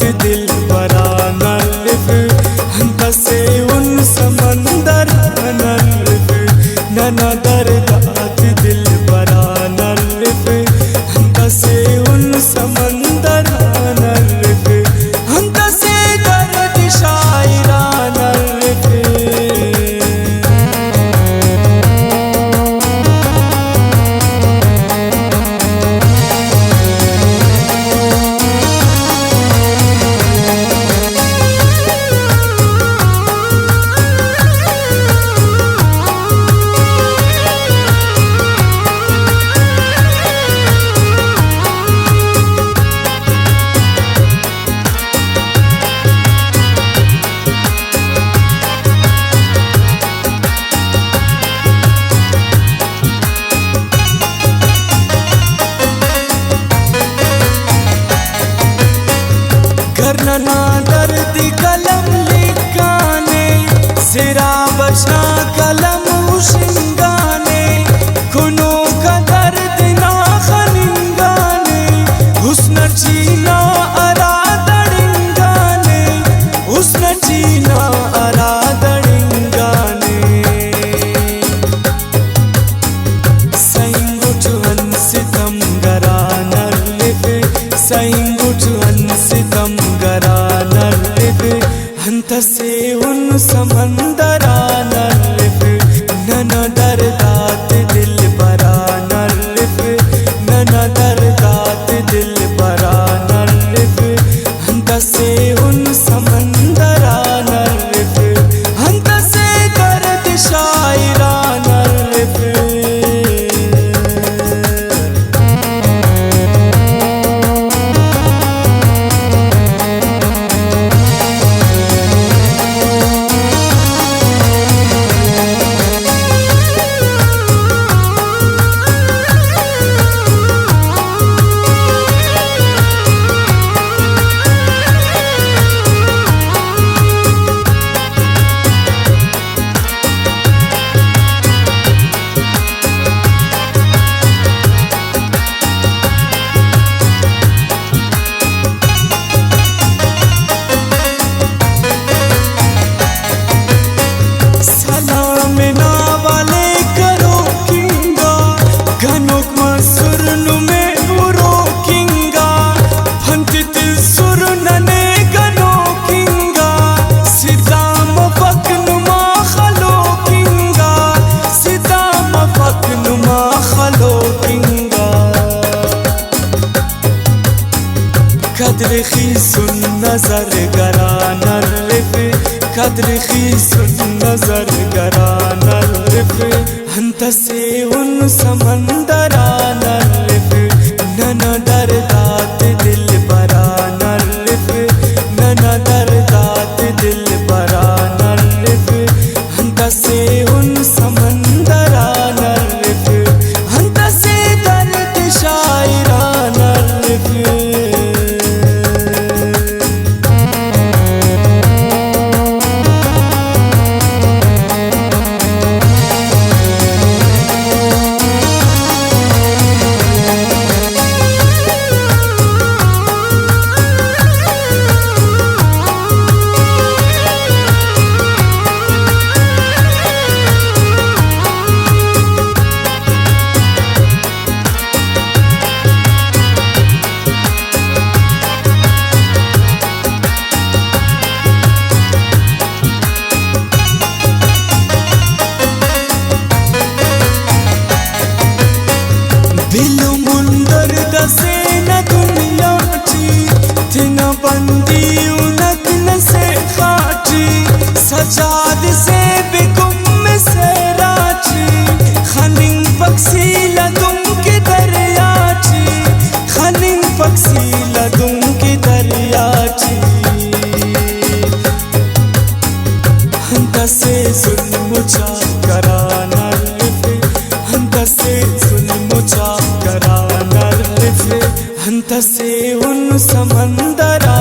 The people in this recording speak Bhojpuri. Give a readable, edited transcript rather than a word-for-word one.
दिल बरा नल्फ हंता से उन समंदर नल्फ नना दर्दात दिल बरा नल्फ हंता से उन समंदर नल्फ हंता से दर्द शायरा नल्फ करना दर्द कलम लिखाने सिरा बचना कलम उशिंगाने कुनो का दर्द ना खनिंगाने हुस्न चीना अरादड़िंगाने हुस्न चीना अरादड़िंगाने सैंगुठवन सितम गरा नल्फ सैंगुठवन सितम गरा नल्फ हंता से उन समंदरा नल्फ नना दर्दात दिल बरा नल्फ नना दर्दात दिल बरा नल्फ हंता से उन समंदरा नल्फ हंता से दर्द शायरा नल्फ कद्र खीसुन नजर गरा नल्फ कद्र खीसुन नजर गरा नल्फ हंता से उन समंदरा नल्फ नना दर्दात दिल बरा नल्फ नना दर्दात दिल बरा नल्फ हंता से उन समंदरा नल्फ हंता से दर्द शायरा नल्फ दिलो मुंदर दसे न दुनियाची तिना बंदी उनक न से खाची सजाद से बेगुम से राची खनिंग पक्षी लदुम के दरियाची खनिंग पक्षी लदुम के दरियाची हंता से जुल्म चा करा नल्फ हंता से जुल्म चा करा नल्फ हंता से उन समंदरा